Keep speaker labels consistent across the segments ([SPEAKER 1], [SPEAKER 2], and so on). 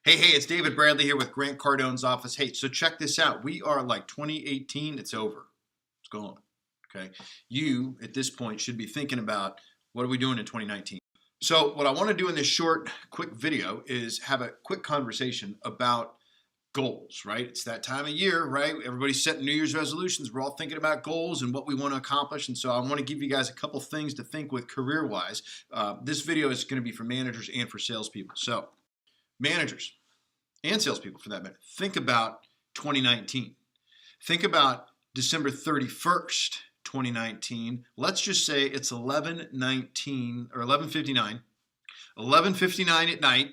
[SPEAKER 1] Hey, it's David Bradley here with Grant Cardone's office. Hey, so check this out. We are like 2018, it's over. It's gone, okay? You, at this point, should be thinking about what are we doing in 2019? So what I want to do in this short, quick video is have a quick conversation about goals, right? It's that time of year, right? Everybody's setting New Year's resolutions. We're all thinking about goals and what we want to accomplish. And so I want to give you guys a couple things to think with career-wise. This video is going to be for managers and for salespeople. So managers and salespeople for that matter, think about 2019. Think about December 31st, 2019. Let's just say it's 11:19 or 11:59. 11:59 at night,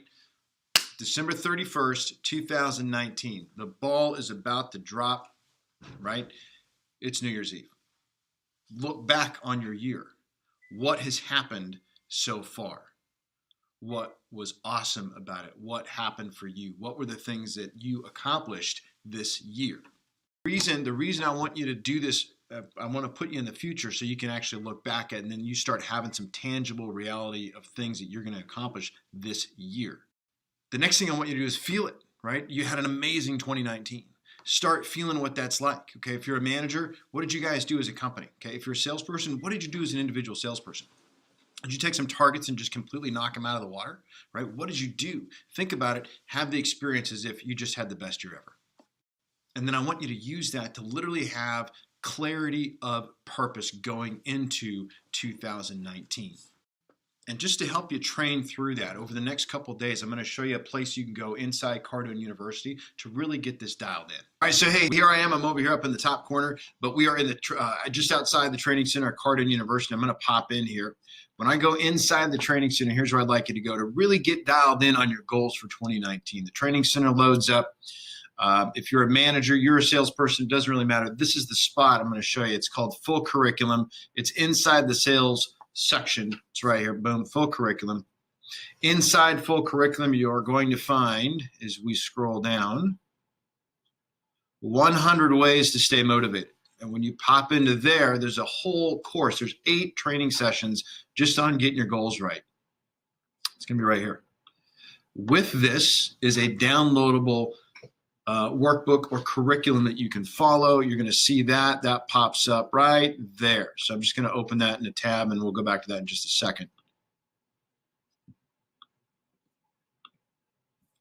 [SPEAKER 1] December 31st, 2019. The ball is about to drop, right? It's New Year's Eve. Look back on your year. What has happened so far? What was awesome about it? What happened for you? What were the things that you accomplished this year? The reason I want you to do this, I want to put you in the future so you can actually look back at it and then you start having some tangible reality of things that you're going to accomplish this year. The next thing I want you to do is feel it, right? You had an amazing 2019. Start feeling what that's like, okay? If you're a manager, what did you guys do as a company, okay? If you're a salesperson, what did you do as an individual salesperson? Did you take some targets and just completely knock them out of the water, right? What did you do? Think about it. Have the experience as if you just had the best year ever. And then I want you to use that to literally have clarity of purpose going into 2019. And just to help you train through that, over the next couple of days, I'm going to show you a place you can go inside Cardone University to really get this dialed in. All right, so hey, here I am. I'm over here up in the top corner, but we are in the just outside the training center at Cardone University. I'm going to pop in here. When I go inside the training center, here's where I'd like you to go to really get dialed in on your goals for 2019. The training center loads up. If you're a manager, you're a salesperson, it doesn't really matter. This is the spot I'm going to show you. It's called Full Curriculum. It's inside the sales section. It's right here. Boom, Full Curriculum. Inside Full Curriculum, you are going to find, as we scroll down, 100 ways to stay motivated. And when you pop into there, there's a whole course. There's 8 training sessions just on getting your goals right. It's going to be right here. With this is a downloadable workbook or curriculum that you can follow. You're going to see that. That pops up right there. So I'm just going to open that in a tab, and we'll go back to that in just a second.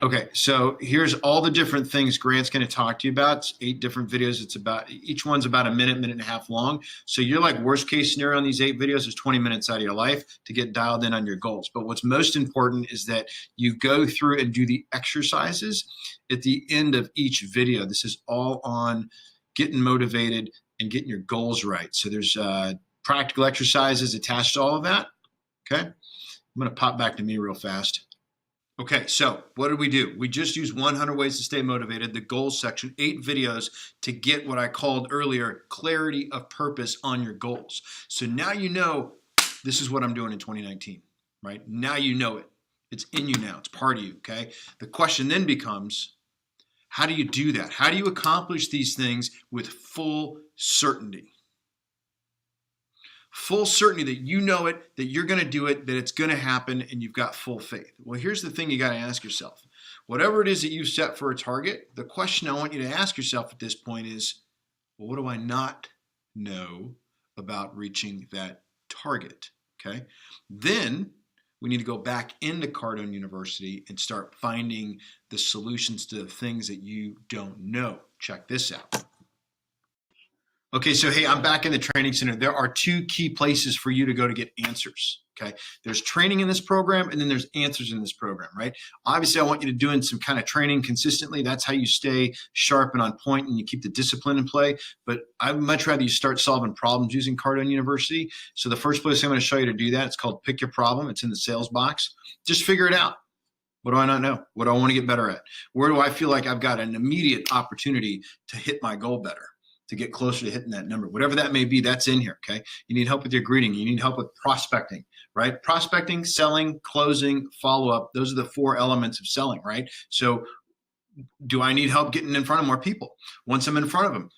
[SPEAKER 1] Okay, so here's all the different things Grant's going to talk to you about. It's 8 different videos. It's about, each one's about a minute and a half long. So you're like worst case scenario on these 8 videos is 20 minutes out of your life to get dialed in on your goals. But what's most important is that you go through and do the exercises at the end of each video. This is all on getting motivated and getting your goals right. So there's practical exercises attached to all of that. Okay, I'm going to pop back to me real fast. Okay, so what did we do? We just used 100 ways to stay motivated, the goals section, 8 videos to get what I called earlier, clarity of purpose on your goals. So now you know this is what I'm doing in 2019, right? Now you know it. It's in you now. It's part of you, okay? The question then becomes, how do you do that? How do you accomplish these things with full certainty? Full certainty that you know it, that you're going to do it, that it's going to happen, and you've got full faith. Well, here's the thing you got to ask yourself. Whatever it is that you set for a target, the question I want you to ask yourself at this point is, well, what do I not know about reaching that target? Okay. Then we need to go back into Cardone University and start finding the solutions to the things that you don't know. Check this out. Okay, so hey, I'm back in the training center. There are 2 key places for you to go to get answers, okay? There's training in this program, and then there's answers in this program, right? Obviously, I want you to do some kind of training consistently. That's how you stay sharp and on point, and you keep the discipline in play. But I'd much rather you start solving problems using Cardone University. So the first place I'm going to show you to do that, it's called Pick Your Problem. It's in the sales box. Just figure it out. What do I not know? What do I want to get better at? Where do I feel like I've got an immediate opportunity to hit my goal better, to get closer to hitting that number? Whatever that may be, that's in here, okay? You need help with your greeting. You need help with prospecting, right? Prospecting, selling, closing, follow-up. Those are the 4 elements of selling, right? So do I need help getting in front of more people? Once I'm in front of them,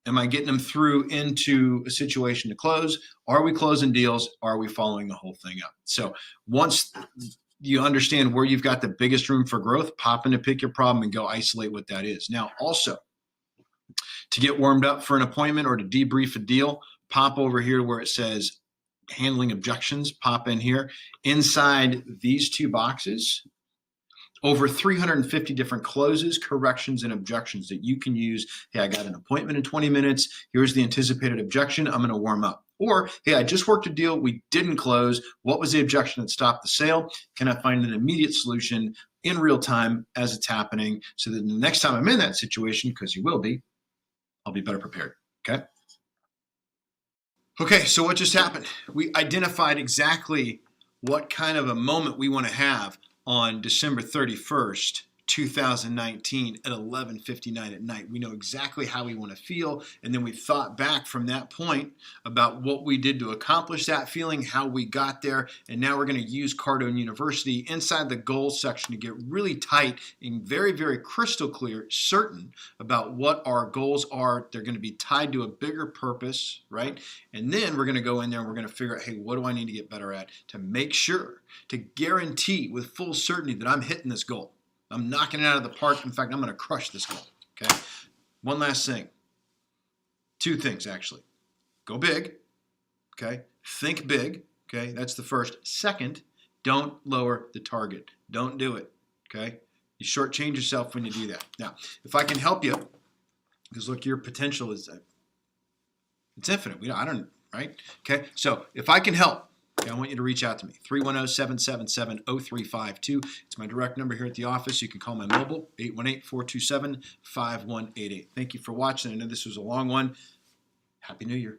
[SPEAKER 1] am I getting them through into a situation to close? Are we closing deals? Are we following the whole thing up? So once you understand where you've got the biggest room for growth, pop in to pick your problem and go isolate what that is. Now, also, to get warmed up for an appointment or to debrief a deal, pop over here to where it says handling objections, pop in here. Inside these two boxes, over 350 different closes, corrections, and objections that you can use. Hey, I got an appointment in 20 minutes. Here's the anticipated objection. I'm going to warm up. Or, hey, I just worked a deal. We didn't close. What was the objection that stopped the sale? Can I find an immediate solution in real time as it's happening so that the next time I'm in that situation, because you will be, I'll be better prepared. Okay? Okay, so what just happened? We identified exactly what kind of a moment we want to have on December 31st, 2019 at 11:59 at night. We know exactly how we want to feel, and then we thought back from that point about what we did to accomplish that feeling, how we got there, and now we're going to use Cardone University inside the goals section to get really tight and very, very crystal clear, certain about what our goals are. They're going to be tied to a bigger purpose, right? And then we're going to go in there and we're going to figure out, hey, what do I need to get better at to make sure, to guarantee with full certainty that I'm hitting this goal. I'm knocking it out of the park. In fact, I'm going to crush this goal. Okay. One last thing. Two things, actually. Go big. Okay. Think big. Okay. That's the first. Second, don't lower the target. Don't do it. Okay. You shortchange yourself when you do that. Now, if I can help you, because look, your potential is it's infinite. I don't, right? Okay. So if I can help, okay, I want you to reach out to me, 310-777-0352. It's my direct number here at the office. You can call my mobile, 818-427-5188. Thank you for watching. I know this was a long one. Happy New Year.